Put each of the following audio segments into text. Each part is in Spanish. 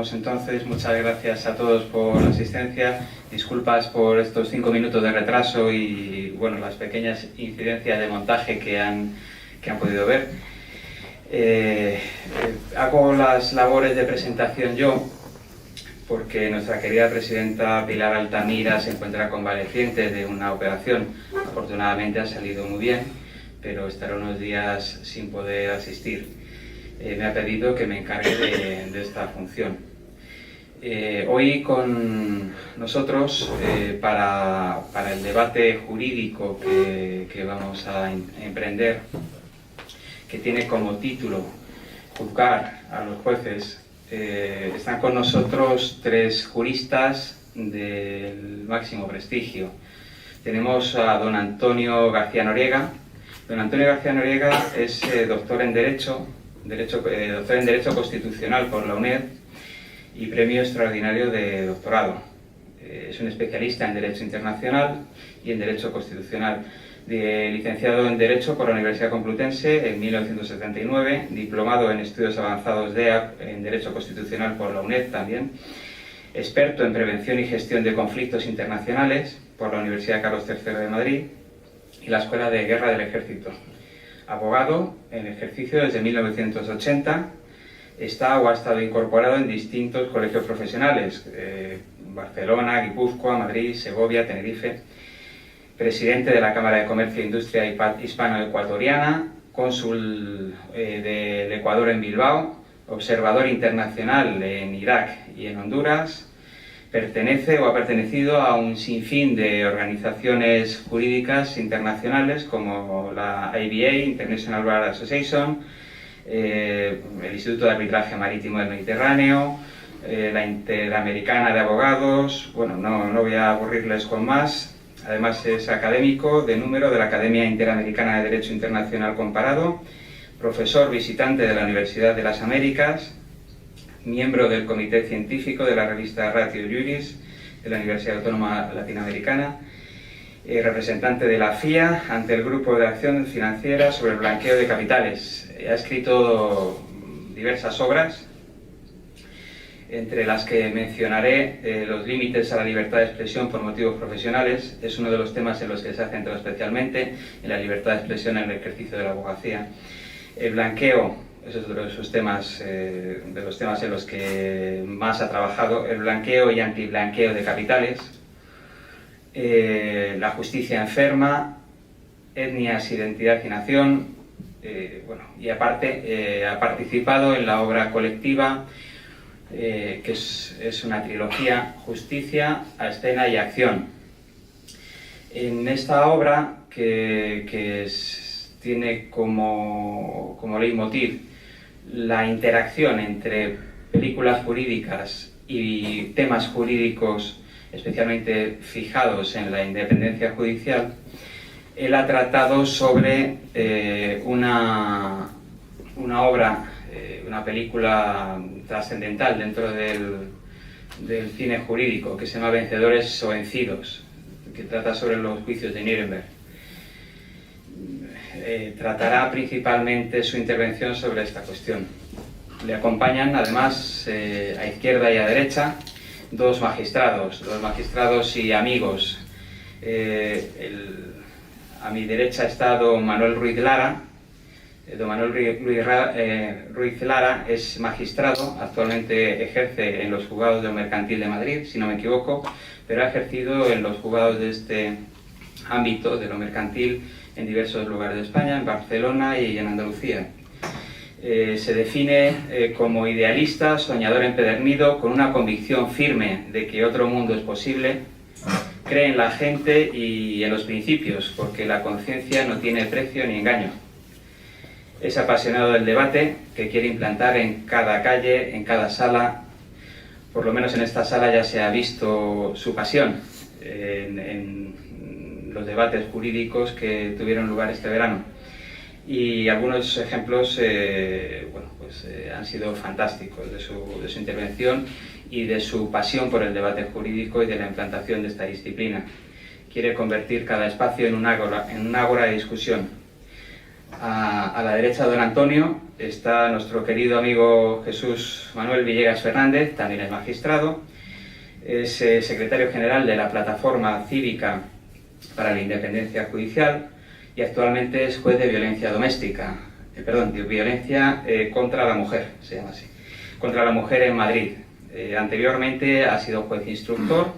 Empezamos entonces. Muchas gracias a todos por la asistencia. Disculpas por estos 5 minutos de retraso y bueno, las pequeñas incidencias de montaje que han podido ver. Hago las labores de presentación yo, porque nuestra querida presidenta Pilar Altamira se encuentra convaleciente de una operación. Afortunadamente ha salido muy bien, pero estará unos días sin poder asistir. Me ha pedido que me encargue de esta función. Hoy con nosotros, para el debate jurídico que vamos a emprender, que tiene como título Juzgar a los jueces, están con nosotros 3 juristas del máximo prestigio. Tenemos a don Antonio García Noriega. Don Antonio García Noriega es doctor en Derecho Constitucional por la UNED y premio extraordinario de doctorado. Es un especialista en Derecho Internacional y en Derecho Constitucional. Licenciado en Derecho por la Universidad Complutense en 1979, diplomado en Estudios Avanzados en Derecho Constitucional por la UNED también, experto en Prevención y Gestión de Conflictos Internacionales por la Universidad Carlos III de Madrid y la Escuela de Guerra del Ejército. Abogado en ejercicio desde 1980, está o ha estado incorporado en distintos colegios profesionales, Barcelona, Guipúzcoa, Madrid, Segovia, Tenerife. Presidente de la Cámara de Comercio e Industria Hispano-Ecuatoriana, cónsul del Ecuador en Bilbao, observador internacional en Irak y en Honduras. Pertenece o ha pertenecido a un sinfín de organizaciones jurídicas internacionales como la IBA, International Bar Association, el Instituto de Arbitraje Marítimo del Mediterráneo, la Interamericana de Abogados. Bueno, no voy a aburrirles con más. Además es académico de número de la Academia Interamericana de Derecho Internacional Comparado, profesor visitante de la Universidad de las Américas, miembro del Comité Científico de la revista Ratio Juris de la Universidad Autónoma Latinoamericana, representante de la FIA ante el Grupo de Acción Financiera sobre el Blanqueo de Capitales. Ha escrito diversas obras, entre las que mencionaré los límites a la libertad de expresión por motivos profesionales. Es uno de los temas en los que se ha centrado especialmente, en la libertad de expresión en el ejercicio de la abogacía. El blanqueo es otro de sus temas, de los temas en los que más ha trabajado. El blanqueo y antiblanqueo de capitales, la justicia enferma, etnias, identidad y nación. Y aparte ha participado en la obra colectiva que es una trilogía: Justicia, a Escena y Acción. En esta obra, que tiene como leitmotiv la interacción entre películas jurídicas y temas jurídicos especialmente fijados en la independencia judicial, él ha tratado sobre una obra, una película trascendental dentro del cine jurídico, que se llama Vencedores o Vencidos, que trata sobre los juicios de Nuremberg. Tratará principalmente su intervención sobre esta cuestión. Le acompañan además a izquierda y a derecha dos magistrados y amigos. A mi derecha está don Manuel Ruiz Lara. Don Manuel Ruiz Lara es magistrado, actualmente ejerce en los juzgados del Mercantil de Madrid, si no me equivoco, pero ha ejercido en los juzgados de este ámbito, de lo mercantil, en diversos lugares de España, en Barcelona y en Andalucía. Se define como idealista, soñador empedernido, con una convicción firme de que otro mundo es posible. Cree en la gente y en los principios, porque la conciencia no tiene precio ni engaño. Es apasionado del debate, que quiere implantar en cada calle, en cada sala. Por lo menos en esta sala ya se ha visto su pasión en los debates jurídicos que tuvieron lugar este verano. Y algunos ejemplos han sido fantásticos de su intervención y de su pasión por el debate jurídico y de la implantación de esta disciplina. Quiere convertir cada espacio en un ágora de discusión. A la derecha de don Antonio está nuestro querido amigo Jesús Manuel Villegas Fernández, también es magistrado, es secretario general de la Plataforma Cívica para la Independencia Judicial y actualmente es juez de violencia doméstica, de violencia contra la mujer, se llama así, contra la mujer en Madrid. Anteriormente ha sido juez instructor,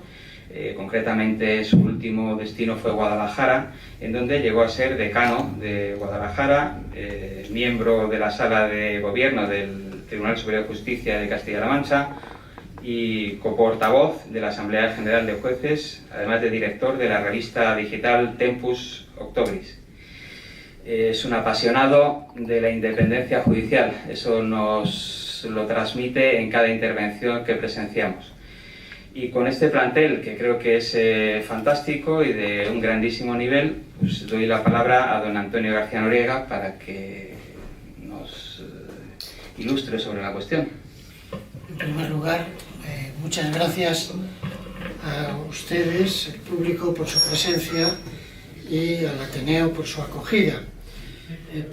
concretamente su último destino fue Guadalajara, en donde llegó a ser decano de Guadalajara, miembro de la Sala de Gobierno del Tribunal Superior de Justicia de Castilla-La Mancha y coportavoz de la Asamblea General de Jueces, además de director de la revista digital Tempus Octobris. Es un apasionado de la independencia judicial, eso nos lo transmite en cada intervención que presenciamos. Y con este plantel, que creo que es fantástico y de un grandísimo nivel, pues doy la palabra a don Antonio García Noriega para que nos ilustre sobre la cuestión. En primer lugar, muchas gracias a ustedes, el público, por su presencia y al Ateneo por su acogida.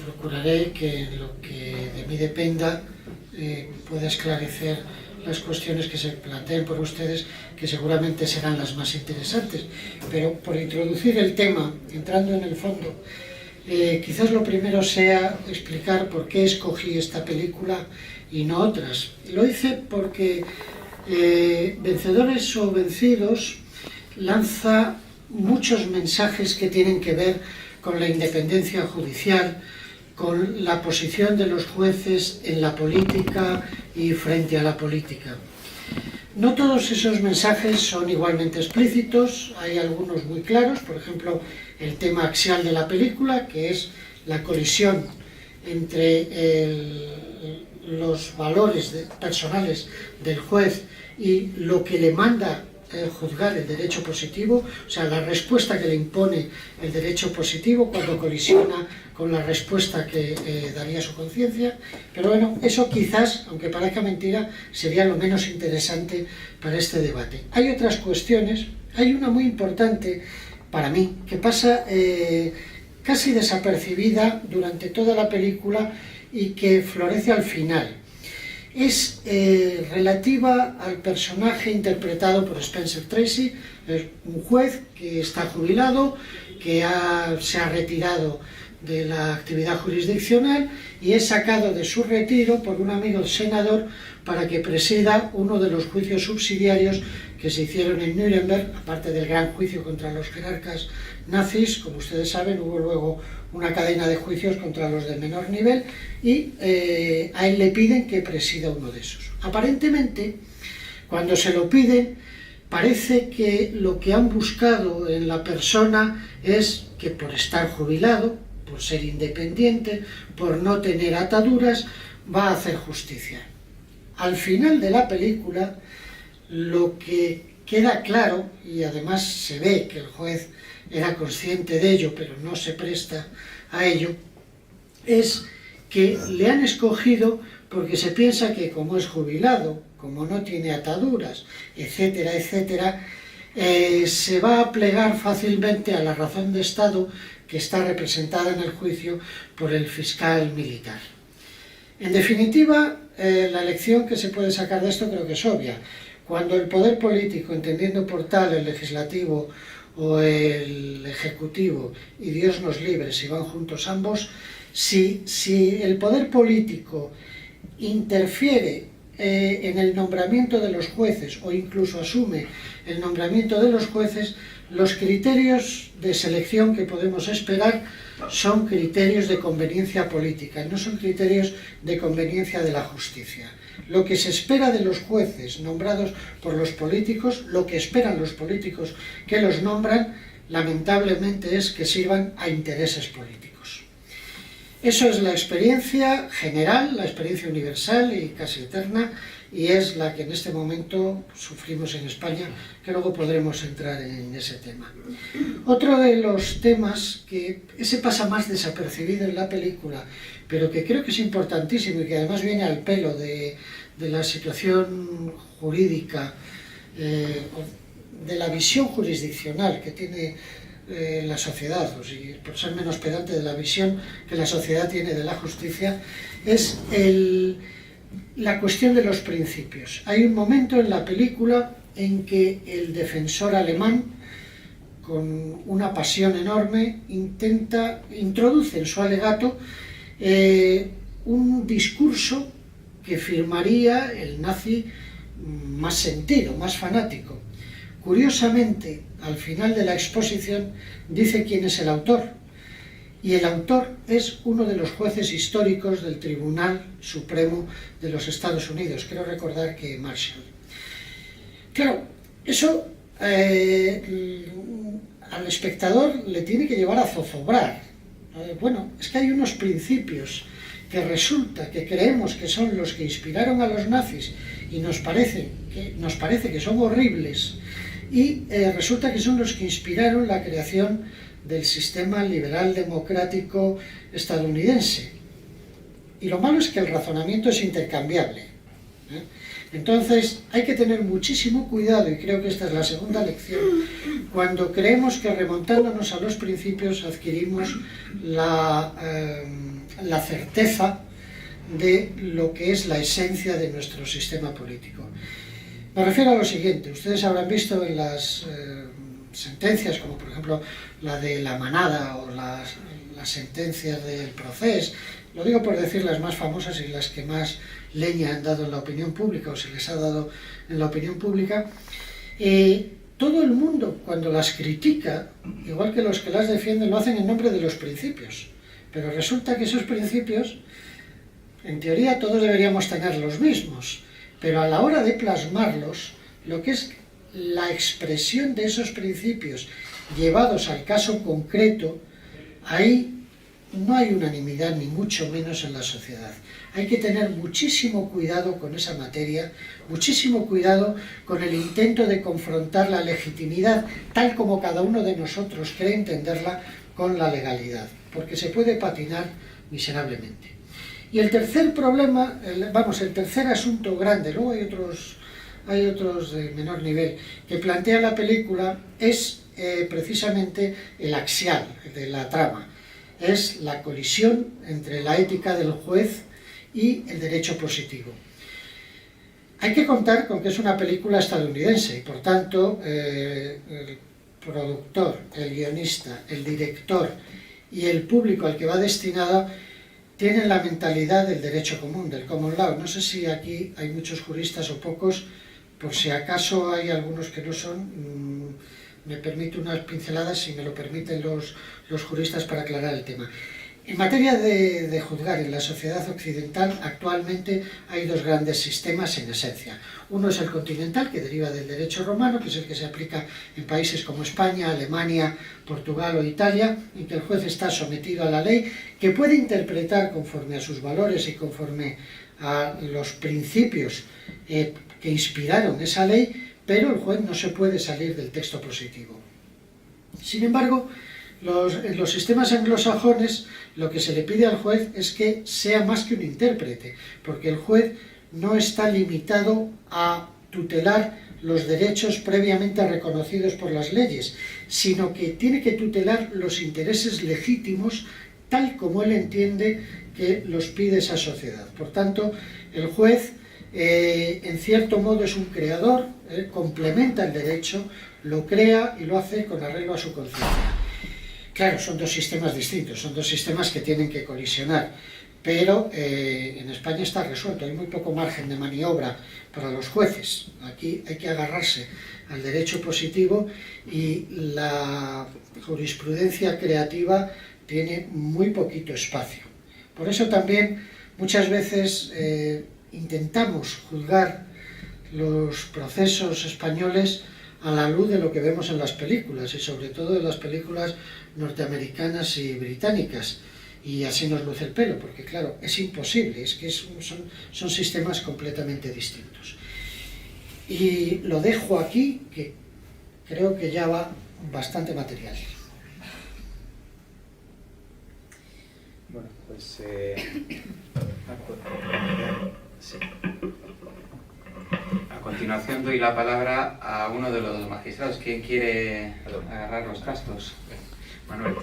Procuraré que en lo que de mí dependa pueda esclarecer las cuestiones que se planteen por ustedes, que seguramente serán las más interesantes. Pero por introducir el tema, entrando en el fondo, quizás lo primero sea explicar por qué escogí esta película y no otras. Lo hice porque Vencedores o Vencidos lanza muchos mensajes que tienen que ver con la independencia judicial, con la posición de los jueces en la política y frente a la política. No todos esos mensajes son igualmente explícitos, hay algunos muy claros, por ejemplo, el tema axial de la película, que es la colisión entre los valores personales del juez y lo que le manda juzgar el derecho positivo, o sea, la respuesta que le impone el derecho positivo cuando colisiona con la respuesta que daría su conciencia. Pero bueno, eso quizás, aunque parezca mentira, sería lo menos interesante para este debate. Hay otras cuestiones, hay una muy importante para mí, que pasa casi desapercibida durante toda la película y que florece al final. Es relativa al personaje interpretado por Spencer Tracy, es un juez que está jubilado, que se ha retirado de la actividad jurisdiccional y es sacado de su retiro por un amigo senador para que presida uno de los juicios subsidiarios que se hicieron en Nuremberg, aparte del gran juicio contra los jerarcas nazis. Como ustedes saben, hubo luego una cadena de juicios contra los de menor nivel y a él le piden que presida uno de esos. Aparentemente, cuando se lo piden, parece que lo que han buscado en la persona es que por estar jubilado, por ser independiente, por no tener ataduras, va a hacer justicia. Al final de la película, lo que queda claro, y además se ve que el juez era consciente de ello, pero no se presta a ello, es que le han escogido porque se piensa que como es jubilado, como no tiene ataduras, etcétera, etcétera, se va a plegar fácilmente a la razón de Estado que está representada en el juicio por el fiscal militar. En definitiva, la lección que se puede sacar de esto creo que es obvia. Cuando el poder político, entendiendo por tal el legislativo o el ejecutivo, y Dios nos libre si van juntos ambos, si el poder político interfiere en el nombramiento de los jueces o incluso asume el nombramiento de los jueces, los criterios de selección que podemos esperar son criterios de conveniencia política, no son criterios de conveniencia de la justicia. Lo que se espera de los jueces nombrados por los políticos, lo que esperan los políticos que los nombran, lamentablemente es que sirvan a intereses políticos. Eso es la experiencia general, la experiencia universal y casi eterna, y es la que en este momento sufrimos en España, que luego podremos entrar en ese tema. Otro de los temas que ese pasa más desapercibido en la película, pero que creo que es importantísimo y que además viene al pelo de la situación jurídica, de la visión jurisdiccional que tiene en la sociedad, o si, por ser menos pedante, de la visión que la sociedad tiene de la justicia, es la cuestión de los principios. Hay un momento en la película en que el defensor alemán, con una pasión enorme, introduce en su alegato un discurso que firmaría el nazi más sentido, más fanático. Curiosamente, al final de la exposición dice quién es el autor, y el autor es uno de los jueces históricos del Tribunal Supremo de los Estados Unidos, creo recordar que Marshall. Claro, eso al espectador le tiene que llevar a zozobrar. Bueno, es que hay unos principios que resulta que creemos que son los que inspiraron a los nazis y nos parece que son horribles, y resulta que son los que inspiraron la creación del sistema liberal democrático estadounidense. Y lo malo es que el razonamiento es intercambiable. Entonces hay que tener muchísimo cuidado, y creo que esta es la segunda lección, cuando creemos que remontándonos a los principios adquirimos la certeza de lo que es la esencia de nuestro sistema político. Me refiero a lo siguiente: ustedes habrán visto en las sentencias, como por ejemplo la de la Manada o las sentencias del Procés, lo digo por decir las más famosas y las que más leña han dado en la opinión pública o se les ha dado en la opinión pública, todo el mundo cuando las critica, igual que los que las defienden, lo hacen en nombre de los principios, pero resulta que esos principios, en teoría todos deberíamos tener los mismos, pero a la hora de plasmarlos, lo que es la expresión de esos principios llevados al caso concreto, ahí no hay unanimidad, ni mucho menos en la sociedad. Hay que tener muchísimo cuidado con esa materia, muchísimo cuidado con el intento de confrontar la legitimidad, tal como cada uno de nosotros cree entenderla, con la legalidad, porque se puede patinar miserablemente. Y el tercer problema, el tercer asunto grande, luego hay otros de menor nivel, que plantea la película, es precisamente el axial de la trama. Es la colisión entre la ética del juez y el derecho positivo. Hay que contar con que es una película estadounidense y por tanto el productor, el guionista, el director y el público al que va destinada tienen la mentalidad del derecho común, del common law. No sé si aquí hay muchos juristas o pocos, por si acaso hay algunos que no son, me permito unas pinceladas, si me lo permiten los juristas, para aclarar el tema. En materia de juzgar en la sociedad occidental, actualmente hay dos grandes sistemas en esencia. Uno es el continental, que deriva del derecho romano, que es el que se aplica en países como España, Alemania, Portugal o Italia, en que el juez está sometido a la ley, que puede interpretar conforme a sus valores y conforme a los principios que inspiraron esa ley, pero el juez no se puede salir del texto positivo. Sin embargo, en los sistemas anglosajones lo que se le pide al juez es que sea más que un intérprete, porque el juez no está limitado a tutelar los derechos previamente reconocidos por las leyes, sino que tiene que tutelar los intereses legítimos tal como él entiende que los pide esa sociedad. Por tanto, el juez en cierto modo es un creador, complementa el derecho, lo crea y lo hace con arreglo a su conciencia. Claro, son dos sistemas distintos, son dos sistemas que tienen que colisionar, pero en España está resuelto, hay muy poco margen de maniobra para los jueces. Aquí hay que agarrarse al derecho positivo y la jurisprudencia creativa tiene muy poquito espacio. Por eso también muchas veces intentamos juzgar los procesos españoles a la luz de lo que vemos en las películas, y sobre todo en las películas norteamericanas y británicas, y así nos luce el pelo, porque claro, es imposible, es que son sistemas completamente distintos. Y lo dejo aquí, que creo que ya va bastante material. Bueno, pues sí. A continuación doy la palabra a uno de los magistrados. ¿Quién quiere agarrar los trastos? Manuel.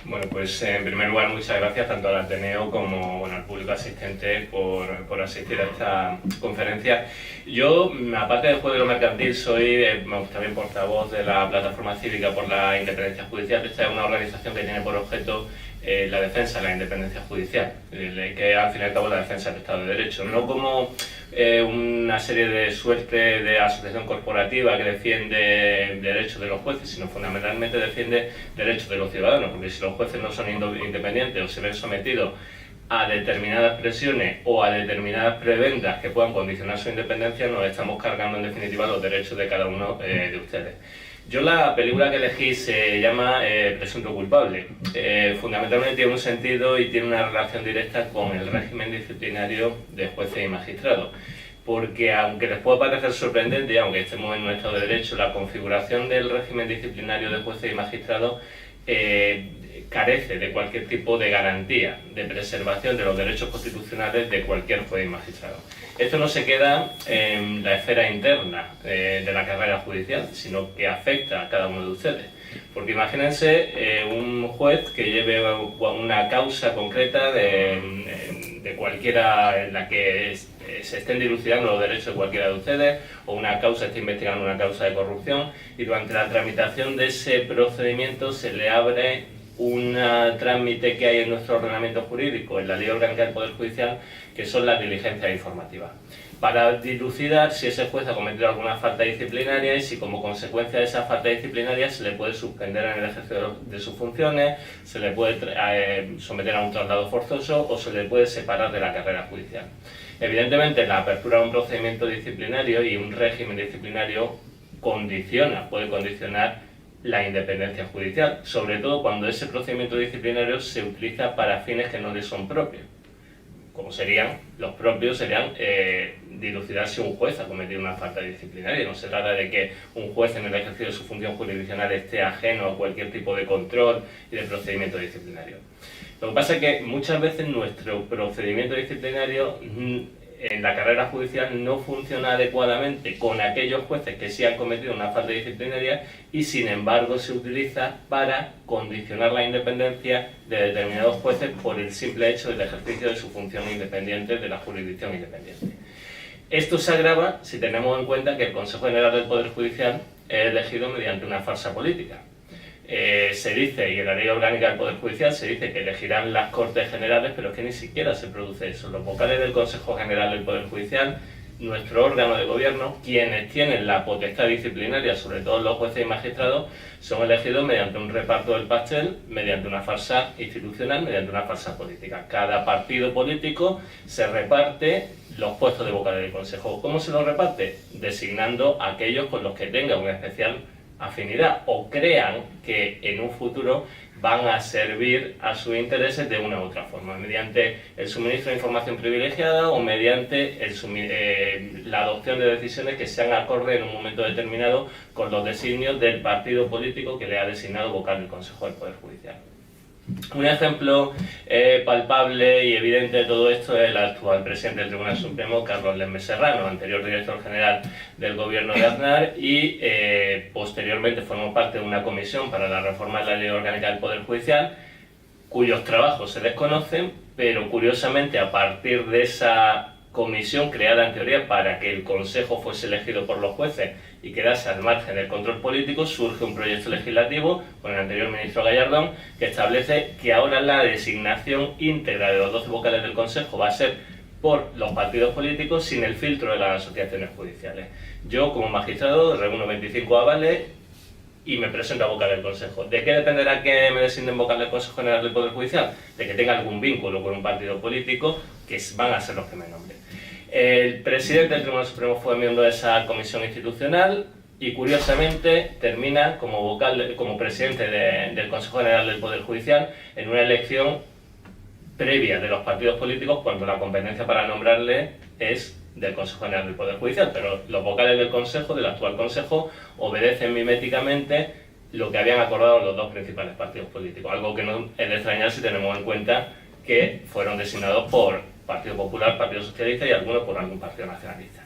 Bueno, pues en primer lugar muchas gracias tanto al Ateneo como al público asistente por asistir a esta conferencia. Yo, aparte del juez de lo mercantil, soy también portavoz de la Plataforma Cívica por la Independencia Judicial. Esta es una organización que tiene por objeto la defensa de la independencia judicial, que al fin y al cabo es la defensa del Estado de Derecho, no como una serie de suerte de asociación corporativa que defiende derechos de los jueces, sino fundamentalmente defiende derechos de los ciudadanos, porque si los jueces no son independientes o se ven sometidos a determinadas presiones o a determinadas prebendas que puedan condicionar su independencia, nos estamos cargando en definitiva los derechos de cada uno de ustedes. Yo la película que elegí se llama Presunto culpable. Fundamentalmente tiene un sentido y tiene una relación directa con el régimen disciplinario de jueces y magistrados. Porque aunque les pueda parecer sorprendente, y aunque estemos en nuestro derecho, la configuración del régimen disciplinario de jueces y magistrados carece de cualquier tipo de garantía de preservación de los derechos constitucionales de cualquier juez y magistrado. Esto no se queda en la esfera interna de la carrera judicial, sino que afecta a cada uno de ustedes. Porque imagínense un juez que lleve una causa concreta de cualquiera en la que se estén dilucidando los derechos de cualquiera de ustedes, o una causa esté investigando una causa de corrupción, y durante la tramitación de ese procedimiento se le abre un trámite que hay en nuestro ordenamiento jurídico, en la Ley Orgánica del Poder Judicial, que son las diligencias informativas, para dilucidar si ese juez ha cometido alguna falta disciplinaria y si como consecuencia de esa falta disciplinaria se le puede suspender en el ejercicio de sus funciones, se le puede someter a un traslado forzoso o se le puede separar de la carrera judicial. Evidentemente, la apertura de un procedimiento disciplinario y un régimen disciplinario puede condicionar la independencia judicial, sobre todo cuando ese procedimiento disciplinario se utiliza para fines que no le son propios. Como los propios serían dilucidar si un juez ha cometido una falta disciplinaria. No se trata de que un juez en el ejercicio de su función jurisdiccional esté ajeno a cualquier tipo de control y de procedimiento disciplinario. Lo que pasa es que muchas veces nuestro procedimiento disciplinario en la carrera judicial no funciona adecuadamente con aquellos jueces que sí han cometido una falta disciplinaria y sin embargo se utiliza para condicionar la independencia de determinados jueces por el simple hecho del ejercicio de su función independiente de la jurisdicción independiente. Esto se agrava si tenemos en cuenta que el Consejo General del Poder Judicial es elegido mediante una farsa política. Se dice, y en la Ley Orgánica del Poder Judicial se dice que elegirán las Cortes Generales, pero es que ni siquiera se produce eso. Los vocales del Consejo General del Poder Judicial, nuestro órgano de gobierno, quienes tienen la potestad disciplinaria, sobre todo los jueces y magistrados, son elegidos mediante un reparto del pastel, mediante una farsa institucional, mediante una farsa política. Cada partido político se reparte los puestos de vocales del Consejo. ¿Cómo se los reparte? Designando a aquellos con los que tenga una especial afinidad o crean que en un futuro van a servir a sus intereses de una u otra forma, mediante el suministro de información privilegiada o mediante la adopción de decisiones que sean acordes en un momento determinado con los designios del partido político que le ha designado vocal del Consejo del Poder Judicial. Un ejemplo palpable y evidente de todo esto es el actual presidente del Tribunal Supremo, Carlos Lembe Serrano, anterior director general del gobierno de Aznar y posteriormente formó parte de una comisión para la reforma de la Ley Orgánica del Poder Judicial, cuyos trabajos se desconocen, pero curiosamente a partir de esa comisión creada en teoría para que el Consejo fuese elegido por los jueces y quedase al margen del control político, surge un proyecto legislativo con el anterior ministro Gallardón que establece que ahora la designación íntegra de los 12 vocales del Consejo va a ser por los partidos políticos sin el filtro de las asociaciones judiciales. Yo, como magistrado, reúno 25 avales y me presento a vocal del Consejo. ¿De qué dependerá que me designen vocal del Consejo General del Poder Judicial? De que tenga algún vínculo con un partido político, que van a ser los que me nombren. El presidente del Tribunal Supremo fue miembro de esa comisión institucional y curiosamente termina como presidente del Consejo General del Poder Judicial en una elección previa de los partidos políticos cuando la competencia para nombrarle es del Consejo General del Poder Judicial, pero los vocales del Consejo, del actual Consejo, obedecen miméticamente lo que habían acordado los dos principales partidos políticos, algo que no es de extrañar si tenemos en cuenta que fueron designados por Partido Popular, Partido Socialista y algunos por algún partido nacionalista.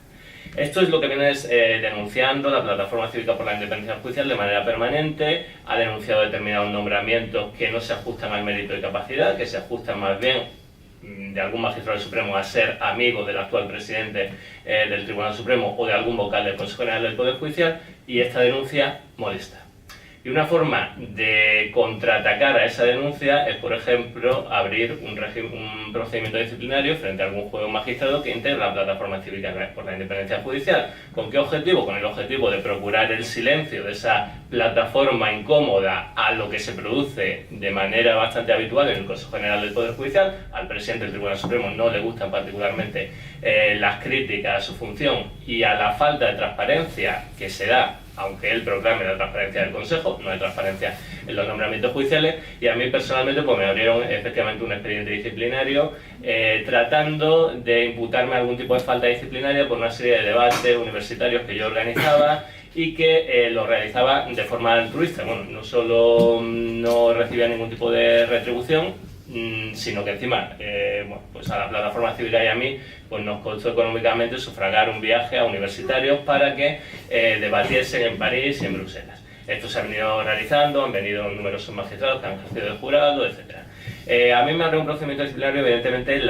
Esto es lo que viene denunciando la Plataforma Cívica por la Independencia Judicial de manera permanente. Ha denunciado determinados nombramientos que no se ajustan al mérito y capacidad, que se ajustan más bien de algún magistrado del Supremo a ser amigo del actual presidente del Tribunal Supremo o de algún vocal del Consejo General del Poder Judicial, y esta denuncia molesta. Y una forma de contraatacar a esa denuncia es, por ejemplo, abrir un procedimiento disciplinario frente a algún juez o magistrado que integra la Plataforma Cívica por la Independencia Judicial. ¿Con qué objetivo? Con el objetivo de procurar el silencio de esa plataforma incómoda a lo que se produce de manera bastante habitual en el Consejo General del Poder Judicial. Al presidente del Tribunal Supremo no le gustan particularmente las críticas a su función y a la falta de transparencia que se da, aunque él proclame la transparencia del Consejo, no hay transparencia en los nombramientos judiciales. Y a mí personalmente pues me abrieron efectivamente un expediente disciplinario tratando de imputarme algún tipo de falta disciplinaria por una serie de debates universitarios que yo organizaba y que lo realizaba de forma altruista. Bueno, no solo no recibía ningún tipo de retribución, sino que encima pues a la Plataforma Cívica y a mí pues nos costó económicamente sufragar un viaje a universitarios para que debatiesen en París y en Bruselas. Esto se ha venido realizando, han venido numerosos magistrados que han ejercido de jurado, etc. A mí me abrió un procedimiento disciplinario. Evidentemente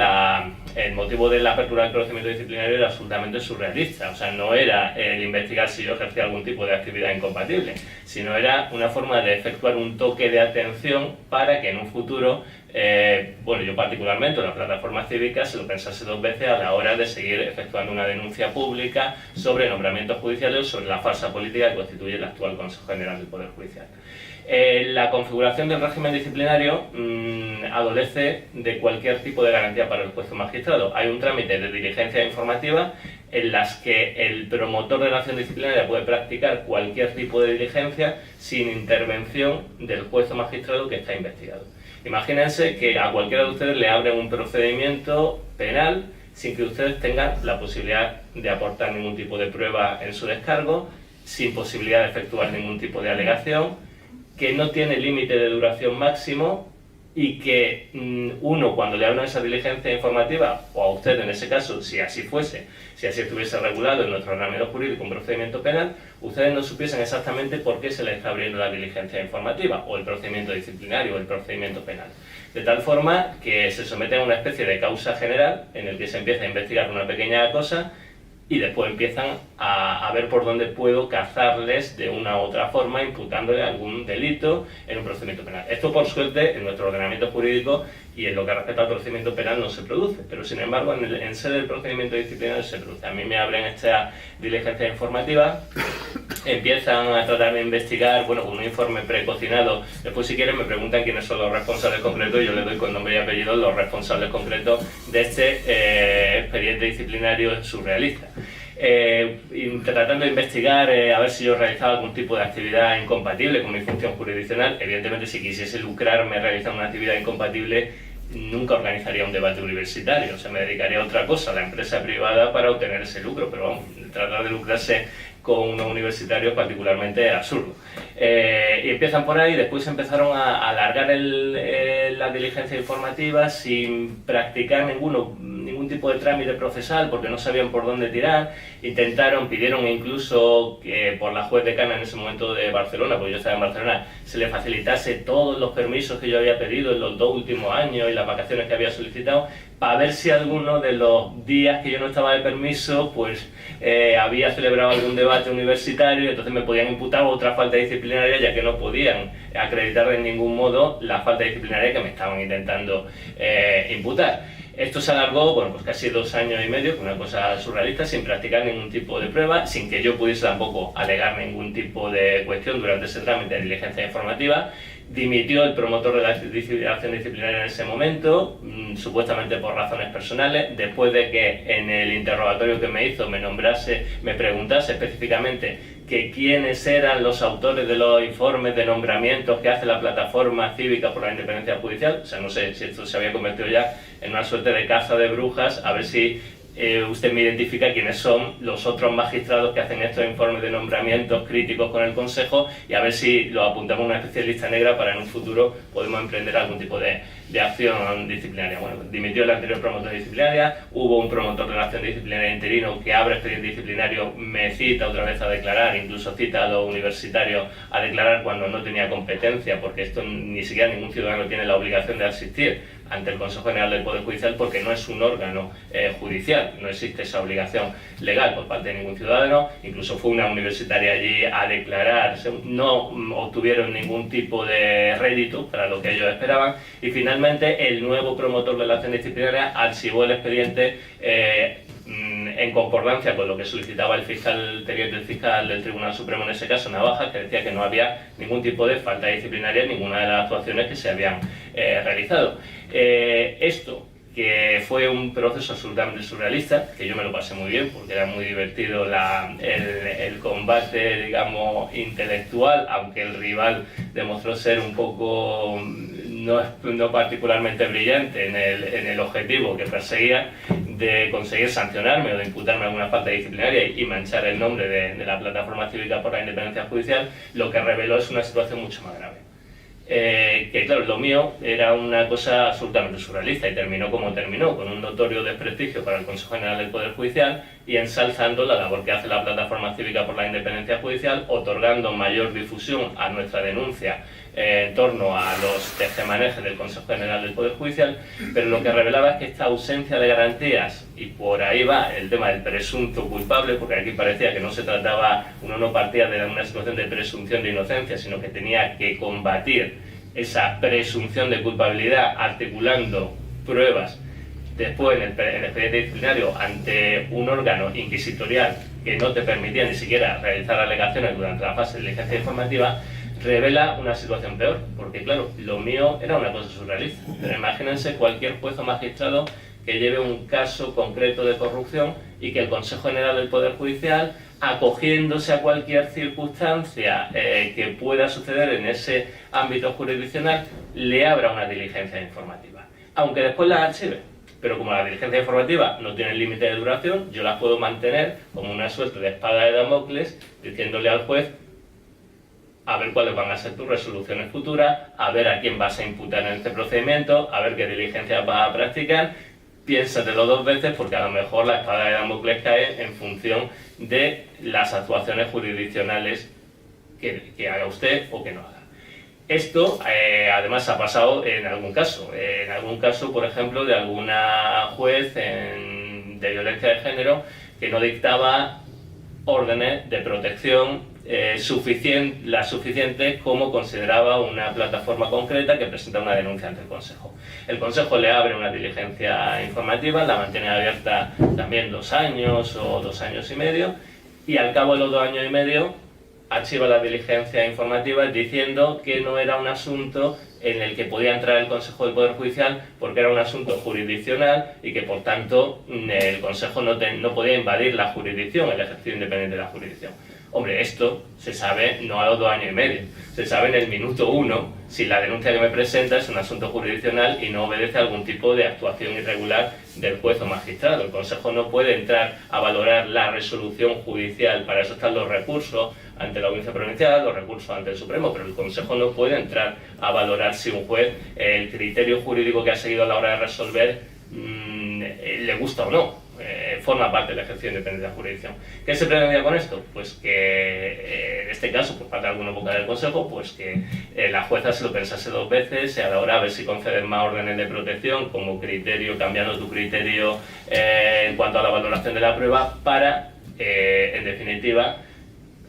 el motivo de la apertura del procedimiento disciplinario era absolutamente surrealista. O sea, no era el investigar si yo ejercía algún tipo de actividad incompatible, sino era una forma de efectuar un toque de atención para que en un futuro yo particularmente, la Plataforma Cívica, se lo pensase dos veces a la hora de seguir efectuando una denuncia pública sobre nombramientos judiciales o sobre la farsa política que constituye el actual Consejo General del Poder Judicial. La configuración del régimen disciplinario adolece de cualquier tipo de garantía para el juez o magistrado. Hay un trámite de diligencia informativa en las que el promotor de la acción disciplinaria puede practicar cualquier tipo de diligencia sin intervención del juez o magistrado que está investigado. Imagínense que a cualquiera de ustedes le abren un procedimiento penal sin que ustedes tengan la posibilidad de aportar ningún tipo de prueba en su descargo, sin posibilidad de efectuar ningún tipo de alegación, que no tiene límite de duración máximo y que uno, cuando le abran esa diligencia informativa, o a usted en ese caso, si así fuese, si así estuviese regulado en nuestro ordenamiento jurídico un procedimiento penal, ustedes no supiesen exactamente por qué se le está abriendo la diligencia informativa, o el procedimiento disciplinario, o el procedimiento penal. De tal forma que se someten a una especie de causa general en el que se empieza a investigar una pequeña cosa y después empiezan a ver por dónde puedo cazarles de una u otra forma, imputándole algún delito en un procedimiento penal. Esto, por suerte, en nuestro ordenamiento jurídico y en lo que respecta al procedimiento penal no se produce, pero sin embargo en sede del procedimiento disciplinario se produce. A mí me abren esta diligencia informativa, empiezan a tratar de investigar, con un informe precocinado. Después, si quieren, me preguntan quiénes son los responsables concretos y yo les doy con nombre y apellido los responsables concretos de este expediente disciplinario surrealista. Tratando de investigar a ver si yo realizaba algún tipo de actividad incompatible con mi función jurisdiccional. Evidentemente, si quisiese lucrarme realizando una actividad incompatible, nunca organizaría un debate universitario, o sea, me dedicaría a otra cosa, a la empresa privada, para obtener ese lucro, pero vamos, tratar de lucrarse con unos universitarios particularmente absurdo. Y empiezan por ahí, después empezaron a alargar la diligencia informativa sin practicar ningún tipo de trámite procesal porque no sabían por dónde tirar. Pidieron incluso que por la juez decana en ese momento de Barcelona, porque yo estaba en Barcelona, se le facilitase todos los permisos que yo había pedido en los 2 últimos años y las vacaciones que había solicitado, para ver si alguno de los días que yo no estaba de permiso, pues había celebrado algún debate universitario y entonces me podían imputar otra falta disciplinaria, ya que no podían acreditar de ningún modo la falta disciplinaria que me estaban intentando imputar. Esto se alargó, pues casi 2 años y medio, con una cosa surrealista, sin practicar ningún tipo de prueba, sin que yo pudiese tampoco alegar ningún tipo de cuestión durante ese trámite de diligencia informativa. Dimitió el promotor de la acción disciplinaria en ese momento, supuestamente por razones personales, después de que en el interrogatorio que me hizo me preguntase específicamente que quiénes eran los autores de los informes de nombramientos que hace la Plataforma Cívica por la Independencia Judicial. O sea, no sé si esto se había convertido ya en una suerte de caza de brujas, a ver si usted me identifica quiénes son los otros magistrados que hacen estos informes de nombramientos críticos con el Consejo y a ver si lo apuntamos a una especie de lista negra para en un futuro podemos emprender algún tipo de acción disciplinaria. Bueno, dimitió el anterior promotor disciplinaria, hubo un promotor de la acción disciplinaria interino que abre expediente disciplinario, me cita otra vez a declarar, incluso cita a los universitarios a declarar cuando no tenía competencia, porque esto ni siquiera ningún ciudadano tiene la obligación de asistir ante el Consejo General del Poder Judicial porque no es un órgano judicial, no existe esa obligación legal por parte de ningún ciudadano. Incluso fue una universitaria allí a declarar, no obtuvieron ningún tipo de rédito para lo que ellos esperaban y finalmente el nuevo promotor de la acción disciplinaria archivó el expediente en concordancia con lo que solicitaba el teniente fiscal del Tribunal Supremo, en ese caso Navaja, que decía que no había ningún tipo de falta disciplinaria en ninguna de las actuaciones que se habían realizado. Esto, que fue un proceso absolutamente surrealista, que yo me lo pasé muy bien porque era muy divertido el combate, digamos, intelectual, aunque el rival demostró ser un poco no particularmente brillante en el objetivo que perseguía de conseguir sancionarme o de imputarme alguna falta disciplinaria y manchar el nombre de la Plataforma Cívica por la Independencia Judicial. Lo que reveló es una situación mucho más grave. Que claro, lo mío era una cosa absolutamente surrealista y terminó como terminó, con un notorio desprestigio para el Consejo General del Poder Judicial y ensalzando la labor que hace la Plataforma Cívica por la Independencia Judicial, otorgando mayor difusión a nuestra denuncia en torno a los tejemanejes del Consejo General del Poder Judicial, pero lo que revelaba es que esta ausencia de garantías, y por ahí va el tema del presunto culpable, porque aquí parecía que no se trataba, uno no partía de una situación de presunción de inocencia, sino que tenía que combatir esa presunción de culpabilidad articulando pruebas después en el expediente disciplinario ante un órgano inquisitorial que no te permitía ni siquiera realizar alegaciones durante la fase de diligencia informativa, revela una situación peor, porque claro, lo mío era una cosa surrealista, pero imagínense cualquier juez o magistrado que lleve un caso concreto de corrupción y que el Consejo General del Poder Judicial, acogiéndose a cualquier circunstancia que pueda suceder en ese ámbito jurisdiccional, le abra una diligencia informativa, aunque después la archive. Pero como la diligencia informativa no tiene límite de duración, yo la puedo mantener como una suerte de espada de Damocles, diciéndole al juez a ver cuáles van a ser tus resoluciones futuras, a ver a quién vas a imputar en este procedimiento, a ver qué diligencias vas a practicar. Piénsatelo dos veces porque a lo mejor la espada de Damocles cae en función de las actuaciones jurisdiccionales que haga usted o que no haga. Esto además ha pasado en algún caso, por ejemplo, de alguna juez de violencia de género que no dictaba órdenes de protección las suficientes como consideraba una plataforma concreta que presenta una denuncia ante el Consejo. El Consejo le abre una diligencia informativa, la mantiene abierta también 2 años o 2 años y medio, y al cabo de los 2 años y medio archiva la diligencia informativa diciendo que no era un asunto en el que podía entrar el Consejo del Poder Judicial porque era un asunto jurisdiccional y que por tanto el Consejo no podía invadir la jurisdicción, el ejercicio independiente de la jurisdicción. Hombre, esto se sabe no a los 2 años y medio, se sabe en el minuto 1 si la denuncia que me presenta es un asunto jurisdiccional y no obedece a algún tipo de actuación irregular del juez o magistrado. El Consejo no puede entrar a valorar la resolución judicial, para eso están los recursos ante la Audiencia Provincial, los recursos ante el Supremo, pero el Consejo no puede entrar a valorar si un juez, el criterio jurídico que ha seguido a la hora de resolver, le gusta o no. Forma parte del ejercicio de independencia de la jurisdicción. ¿Qué se pretendía con esto? Pues que en este caso, por parte de alguna vocal del Consejo, pues que la jueza se lo pensase 2 veces, a la hora a ver si conceden más órdenes de protección como criterio, cambiando tu criterio en cuanto a la valoración de la prueba para, en definitiva,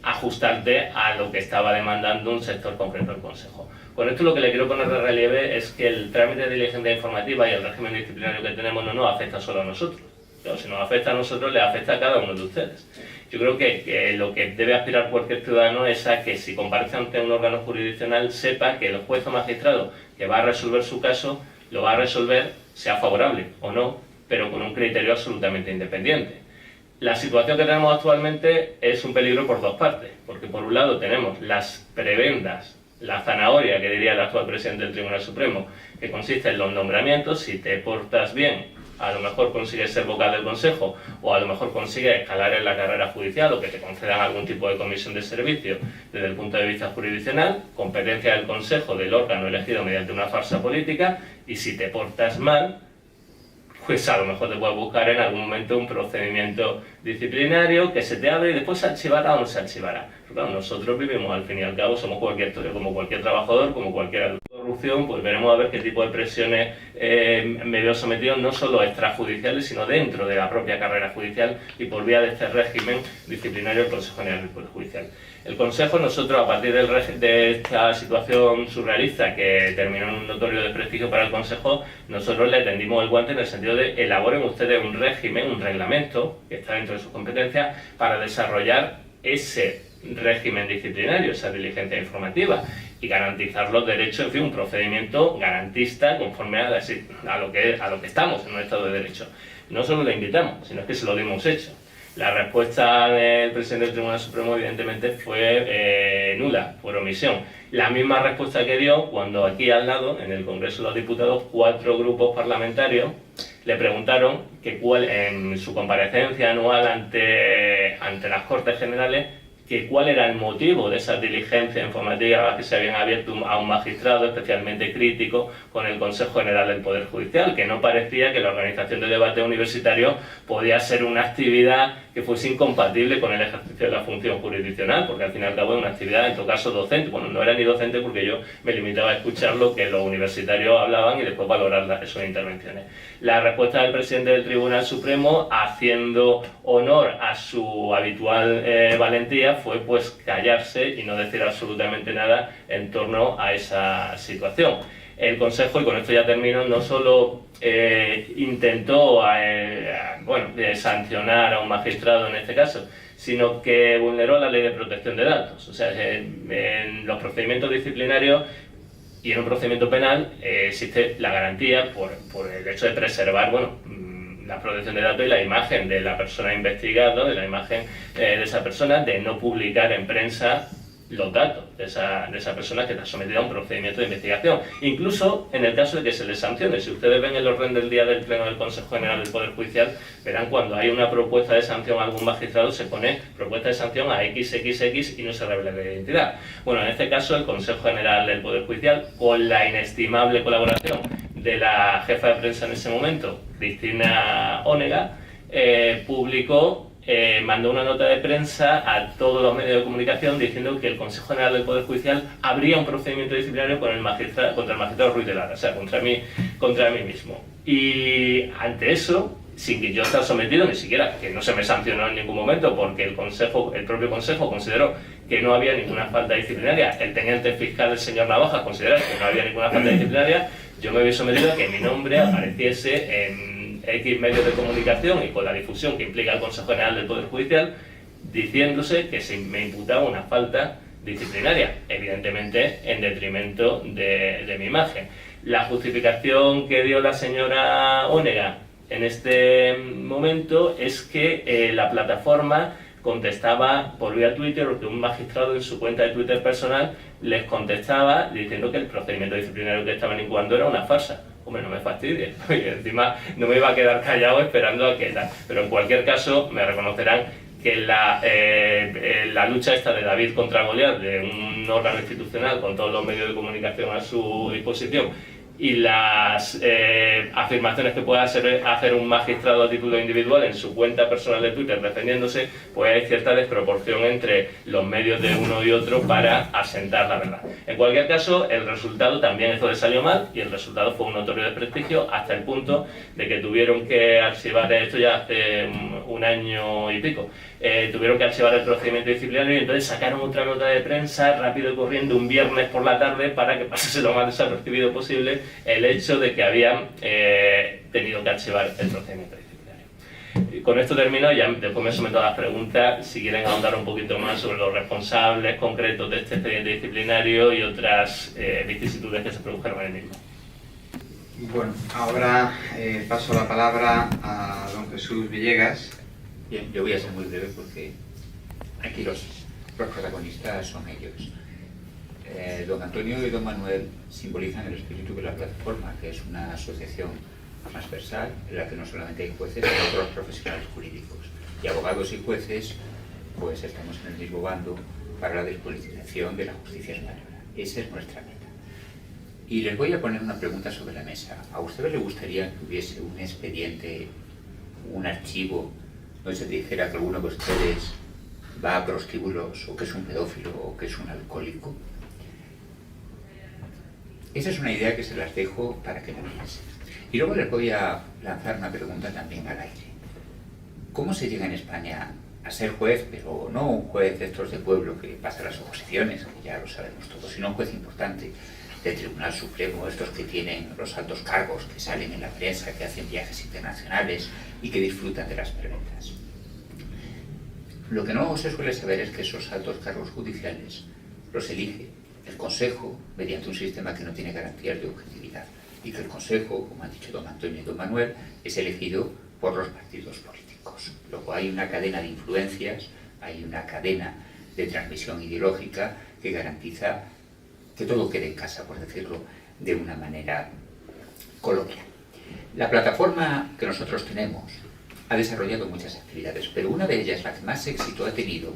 ajustarte a lo que estaba demandando un sector concreto del Consejo. Con esto lo que le quiero poner de relieve es que el trámite de diligencia informativa y el régimen disciplinario que tenemos no nos afecta solo a nosotros. Claro, si nos afecta a nosotros, le afecta a cada uno de ustedes. Yo creo que lo que debe aspirar cualquier ciudadano es a que si comparece ante un órgano jurisdiccional sepa que el juez o magistrado que va a resolver su caso lo va a resolver, sea favorable o no, pero con un criterio absolutamente independiente. La situación que tenemos actualmente es un peligro por 2 partes, porque por un lado tenemos las prebendas, la zanahoria que diría el actual presidente del Tribunal Supremo, que consiste en los nombramientos. Si te portas bien a lo mejor consigues ser vocal del Consejo, o a lo mejor consigues escalar en la carrera judicial, o que te concedan algún tipo de comisión de servicio desde el punto de vista jurisdiccional, competencia del Consejo, del órgano elegido mediante una farsa política, y si te portas mal, pues a lo mejor te puedes buscar en algún momento un procedimiento disciplinario que se te abre y después se archivará o no se archivará. Pero claro, nosotros vivimos, al fin y al cabo, somos como cualquier trabajador, como cualquier corrupción, pues veremos a ver qué tipo de presiones me veo sometido, no solo extrajudiciales, sino dentro de la propia carrera judicial y por vía de este régimen disciplinario del Consejo General del Poder Judicial. El Consejo, nosotros, a partir de esta situación surrealista que terminó en un notorio desprestigio para el Consejo, nosotros le tendimos el guante en el sentido de elaboren ustedes un régimen, un reglamento, que está dentro de sus competencias, para desarrollar ese régimen disciplinario, esa diligencia informativa, y garantizar los derechos, en fin, un procedimiento garantista conforme a lo que estamos en un Estado de Derecho. No solo le invitamos, sino que se lo hemos hecho. La respuesta del presidente del Tribunal Supremo, evidentemente, fue nula, por omisión. La misma respuesta que dio cuando aquí al lado, en el Congreso de los Diputados, 4 grupos parlamentarios le preguntaron que en su comparecencia anual ante las Cortes Generales, que cuál era el motivo de esas diligencias informativas que se habían abierto a un magistrado especialmente crítico con el Consejo General del Poder Judicial, que no parecía que la organización de debate universitario podía ser una actividad que fuese incompatible con el ejercicio de la función jurisdiccional, porque al fin y al cabo es una actividad, en todo caso, docente. Bueno, no era ni docente porque yo me limitaba a escuchar lo que los universitarios hablaban y después valorar sus intervenciones. La respuesta del presidente del Tribunal Supremo, haciendo honor a su habitual valentía, fue pues callarse y no decir absolutamente nada en torno a esa situación. El Consejo, y con esto ya termino, no solo intentó sancionar a un magistrado en este caso, sino que vulneró la Ley de Protección de Datos. O sea, en los procedimientos disciplinarios y en un procedimiento penal existe la garantía por el hecho de preservar, la protección de datos y la imagen de la persona investigada, de la imagen de esa persona, de no publicar en prensa los datos de esa persona que está sometida a un procedimiento de investigación. Incluso en el caso de que se les sancione. Si ustedes ven el orden del día del Pleno del Consejo General del Poder Judicial, verán cuando hay una propuesta de sanción a algún magistrado, se pone propuesta de sanción a XXX y no se revela la identidad. Bueno, en este caso el Consejo General del Poder Judicial, con la inestimable colaboración de la jefa de prensa en ese momento, Cristina Onega, mandó una nota de prensa a todos los medios de comunicación diciendo que el Consejo General del Poder Judicial abría un procedimiento disciplinario contra el magistrado Ruiz de Lara, o sea, contra mí mismo. Y ante eso, sin que yo estar sometido, ni siquiera, que no se me sancionó en ningún momento, porque el propio Consejo consideró que no había ninguna falta disciplinaria, el teniente fiscal, el señor Navajas, consideró que no había ninguna falta disciplinaria, yo me había sometido a que mi nombre apareciese en X medios de comunicación y con la difusión que implica el Consejo General del Poder Judicial, diciéndose que se me imputaba una falta disciplinaria, evidentemente en detrimento de mi imagen. La justificación que dio la señora Onega en este momento es que la plataforma contestaba por vía Twitter, o que un magistrado en su cuenta de Twitter personal les contestaba diciendo que el procedimiento disciplinario que estaban incoando era una farsa. Hombre, no me fastidies, y encima no me iba a quedar callado esperando a que tal. Pero en cualquier caso me reconocerán que la lucha esta de David contra Goliat, de un órgano institucional con todos los medios de comunicación a su disposición, y las afirmaciones que pueda hacer un magistrado a título individual en su cuenta personal de Twitter defendiéndose, pues hay cierta desproporción entre los medios de uno y otro para asentar la verdad. En cualquier caso, el resultado también esto le salió mal, y el resultado fue un notorio desprestigio hasta el punto de que tuvieron que archivar, esto ya hace un año y pico, tuvieron que archivar el procedimiento disciplinario y entonces sacaron otra nota de prensa rápido y corriendo un viernes por la tarde para que pasase lo más desapercibido posible el hecho de que habían tenido que archivar el procedimiento disciplinario. Y con esto termino, ya después me someto a las preguntas si quieren ahondar un poquito más sobre los responsables concretos de este expediente disciplinario y otras vicisitudes que se produjeron en el mismo. Bueno, ahora paso la palabra a don Jesús Villegas. Bien, yo voy a ser muy breve porque aquí los protagonistas son ellos. Don Antonio y don Manuel simbolizan el espíritu de la plataforma, que es una asociación transversal en la que no solamente hay jueces, sino otros profesionales jurídicos. Y abogados y jueces, pues estamos en el mismo bando para la despolitización de la justicia española. Esa es nuestra meta. Y les voy a poner una pregunta sobre la mesa. ¿A ustedes les gustaría que hubiese un expediente, un archivo, donde se dijera que alguno de ustedes va a prostíbulos, o que es un pedófilo, o que es un alcohólico? Esa es una idea que se las dejo para que la piensen. Y luego les voy a lanzar una pregunta también al aire. ¿Cómo se llega en España a ser juez, pero no un juez de estos de pueblo que pasa las oposiciones, que ya lo sabemos todos, sino un juez importante del Tribunal Supremo, estos que tienen los altos cargos, que salen en la prensa, que hacen viajes internacionales y que disfrutan de las prebendas? Lo que no se suele saber es que esos altos cargos judiciales los elige el Consejo mediante un sistema que no tiene garantías de objetividad, y que el Consejo, como han dicho don Antonio y don Manuel, es elegido por los partidos políticos. Luego hay una cadena de influencias, hay una cadena de transmisión ideológica que garantiza que todo quede en casa, por decirlo de una manera coloquial. La plataforma que nosotros tenemos ha desarrollado muchas actividades, pero una de ellas, la que más éxito ha tenido,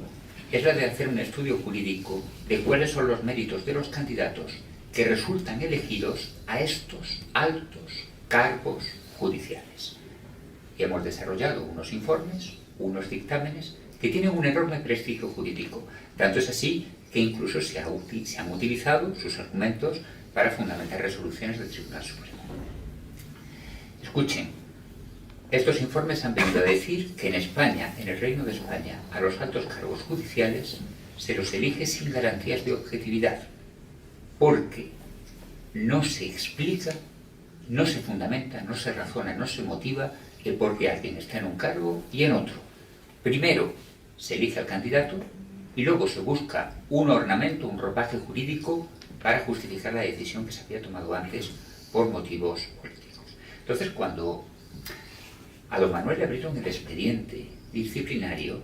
es la de hacer un estudio jurídico de cuáles son los méritos de los candidatos que resultan elegidos a estos altos cargos judiciales. Y hemos desarrollado unos informes, unos dictámenes, que tienen un enorme prestigio jurídico. Tanto es así que incluso se han utilizado sus argumentos para fundamentar resoluciones del Tribunal Supremo. Escuchen, estos informes han venido a decir que en España, en el Reino de España, a los altos cargos judiciales se los elige sin garantías de objetividad, porque no se explica, no se fundamenta, no se razona, no se motiva el por qué alguien está en un cargo y en otro. Primero se elige al candidato y luego se busca un ornamento, un ropaje jurídico para justificar la decisión que se había tomado antes por motivos políticos. Entonces, cuando a don Manuel le abrieron el expediente disciplinario,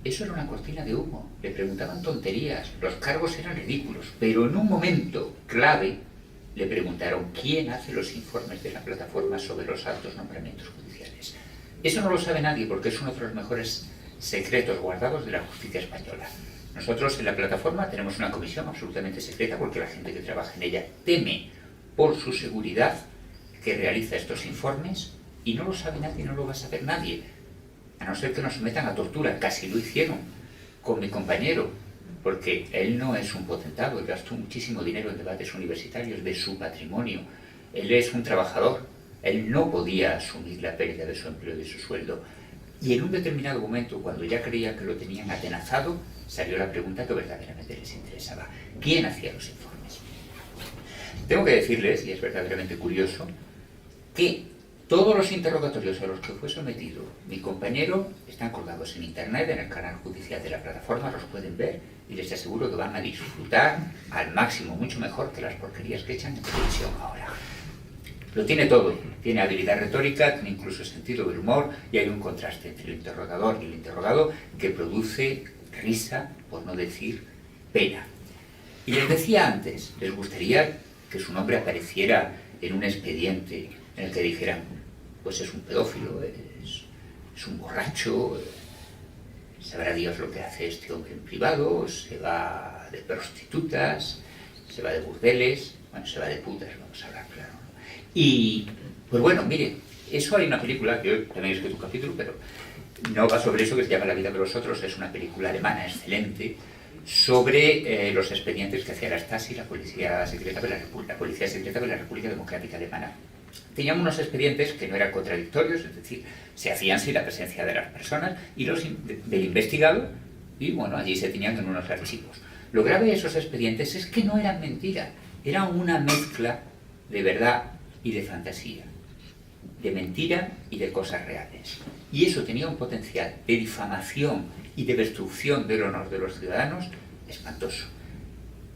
eso era una cortina de humo. Le preguntaban tonterías, los cargos eran ridículos, pero en un momento clave le preguntaron quién hace los informes de la plataforma sobre los altos nombramientos judiciales. Eso no lo sabe nadie porque es uno de los mejores secretos guardados de la justicia española. Nosotros en la plataforma tenemos una comisión absolutamente secreta porque la gente que trabaja en ella teme por su seguridad que realiza estos informes, y no lo sabe nadie, no lo va a saber nadie, a no ser que nos sometan a tortura. Casi lo hicieron con mi compañero, porque él no es un potentado, él gastó muchísimo dinero en debates universitarios de su patrimonio, él es un trabajador, él no podía asumir la pérdida de su empleo y de su sueldo. Y en un determinado momento, cuando ya creía que lo tenían atenazado, salió la pregunta que verdaderamente les interesaba: ¿quién hacía los informes? Tengo que decirles, y es verdaderamente curioso, que todos los interrogatorios a los que fue sometido mi compañero están colgados en internet, en el canal judicial de la plataforma, los pueden ver y les aseguro que van a disfrutar al máximo, mucho mejor que las porquerías que echan en televisión ahora. Lo tiene todo, tiene habilidad retórica, tiene incluso sentido del humor, y hay un contraste entre el interrogador y el interrogado que produce risa, por no decir pena. Y les decía antes, les gustaría que su nombre apareciera en un expediente en el que dijeran, pues es un pedófilo, es un borracho, sabrá Dios lo que hace este hombre en privado, se va de prostitutas, se va de burdeles, bueno, se va de putas, vamos a hablar claro, ¿no? Y, pues bueno, mire, eso hay una película, yo también he escrito un capítulo, pero no va sobre eso, que se llama La vida de los otros, es una película alemana excelente, sobre los expedientes que hacía la Stasi, la Policía Secreta de la República Democrática Alemana. Tenían unos expedientes que no eran contradictorios, es decir, se hacían sin la presencia de las personas y del investigado, y bueno, allí se tenían en unos archivos. Lo grave de esos expedientes es que no eran mentira, eran una mezcla de verdad y de fantasía, de mentira y de cosas reales. Y eso tenía un potencial de difamación y de destrucción del honor de los ciudadanos espantoso.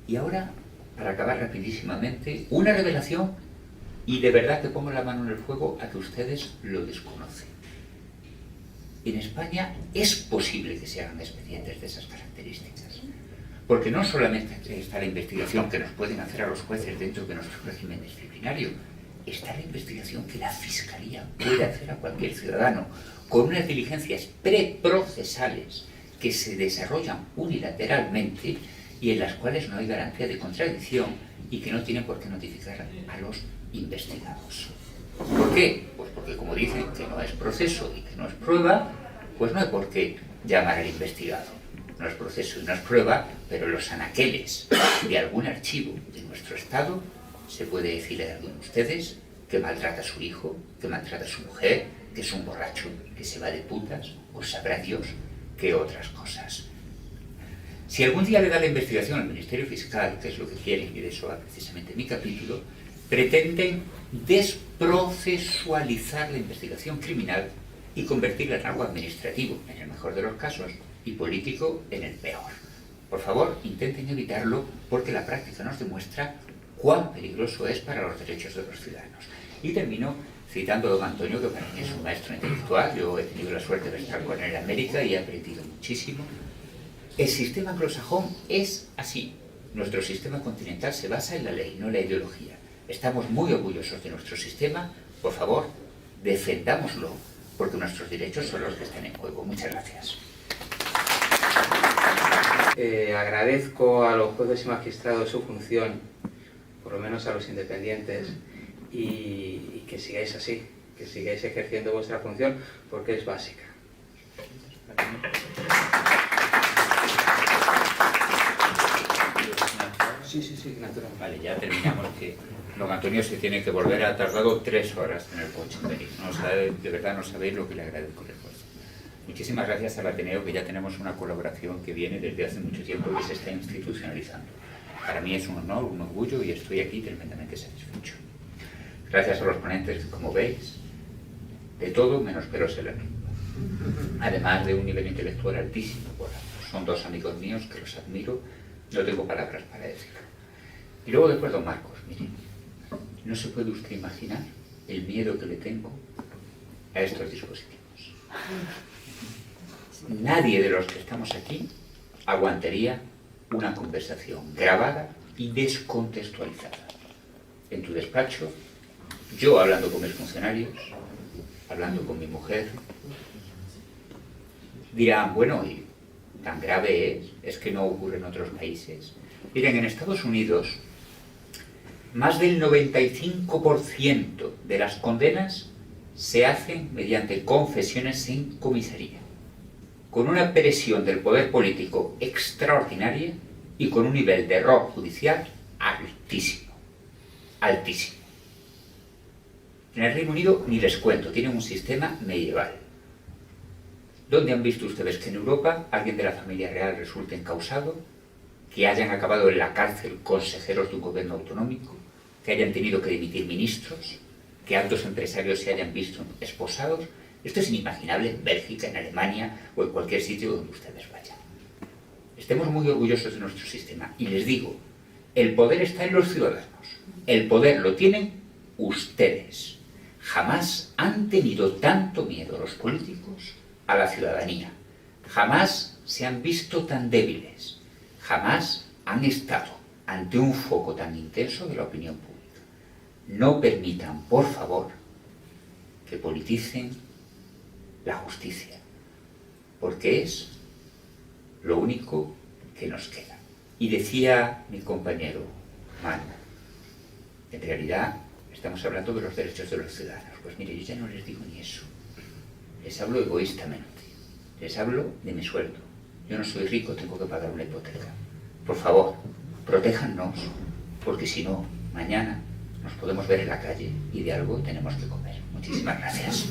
Y ahora, para acabar rapidísimamente, una revelación, y de verdad que pongo la mano en el fuego a que ustedes lo desconocen. En España es posible que se hagan expedientes de esas características, porque no solamente está la investigación que nos pueden hacer a los jueces dentro de nuestro régimen disciplinario, está la investigación que la Fiscalía puede hacer a cualquier ciudadano, con unas diligencias preprocesales que se desarrollan unilateralmente y en las cuales no hay garantía de contradicción y que no tienen por qué notificar a los investigados. ¿Por qué? Pues porque, como dicen que no es proceso y que no es prueba, pues no hay por qué llamar al investigado. No es proceso y no es prueba, pero los anaqueles de algún archivo de nuestro Estado se puede decirle a alguno de ustedes que maltrata a su hijo, que maltrata a su mujer, que es un borracho, que se va de putas, o sabrá Dios qué otras cosas. Si algún día le da la investigación al Ministerio Fiscal, que es lo que quieren, y de eso va precisamente mi capítulo, pretenden desprocesualizar la investigación criminal y convertirla en algo administrativo, en el mejor de los casos, y político en el peor. Por favor, intenten evitarlo porque la práctica nos demuestra cuán peligroso es para los derechos de los ciudadanos. Y termino citando a don Antonio, que para mí es un maestro intelectual. Yo he tenido la suerte de estar con él en América y he aprendido muchísimo. El sistema anglosajón es así. Nuestro sistema continental se basa en la ley, no en la ideología. Estamos muy orgullosos de nuestro sistema. Por favor, defendámoslo, porque nuestros derechos son los que están en juego. Muchas gracias. Agradezco a los jueces y magistrados su función, por lo menos a los independientes, y que sigáis así, que sigáis ejerciendo vuestra función, porque es básica. Sí, natural. Vale, ya terminamos, que don Antonio se tiene que volver, ha tardado 3 horas en el coche en venir. No sabe, de verdad no sabéis lo que le agradezco el esfuerzo. Muchísimas gracias al Ateneo, que ya tenemos una colaboración que viene desde hace mucho tiempo y se está institucionalizando. Para mí es un honor, un orgullo y estoy aquí tremendamente satisfecho. Gracias a los ponentes, que, como veis, de todo menos pelos en la lengua. Además de un nivel intelectual altísimo. Bueno, son 2 amigos míos que los admiro, no tengo palabras para decirlo. Y luego después don Marcos, miren, no se puede usted imaginar el miedo que le tengo a estos dispositivos. Nadie de los que estamos aquí aguantaría una conversación grabada y descontextualizada. En tu despacho, yo hablando con mis funcionarios, hablando con mi mujer, dirán, bueno, ¿y tan grave es que no ocurre en otros países? Miren, en Estados Unidos, más del 95% de las condenas se hacen mediante confesiones en comisaría, con una presión del poder político extraordinaria y con un nivel de error judicial altísimo. Altísimo. En el Reino Unido, ni les cuento, tienen un sistema medieval. ¿Dónde han visto ustedes que en Europa alguien de la familia real resulte encausado, que hayan acabado en la cárcel consejeros de un gobierno autonómico, que hayan tenido que dimitir ministros, que altos empresarios se hayan visto esposados? Esto es inimaginable en Bélgica, en Alemania o en cualquier sitio donde ustedes vayan. Estemos muy orgullosos de nuestro sistema. Y les digo, el poder está en los ciudadanos. El poder lo tienen ustedes. Jamás han tenido tanto miedo los políticos a la ciudadanía. Jamás se han visto tan débiles. Jamás han estado ante un foco tan intenso de la opinión pública. No permitan, por favor, que politicen la justicia, porque es lo único que nos queda. Y decía mi compañero Manu, en realidad estamos hablando de los derechos de los ciudadanos. Pues mire, yo ya no les digo ni eso. Les hablo egoístamente. Les hablo de mi sueldo. Yo no soy rico, tengo que pagar una hipoteca. Por favor, protéjannos, porque si no, mañana nos podemos ver en la calle y de algo tenemos que comer. Muchísimas gracias.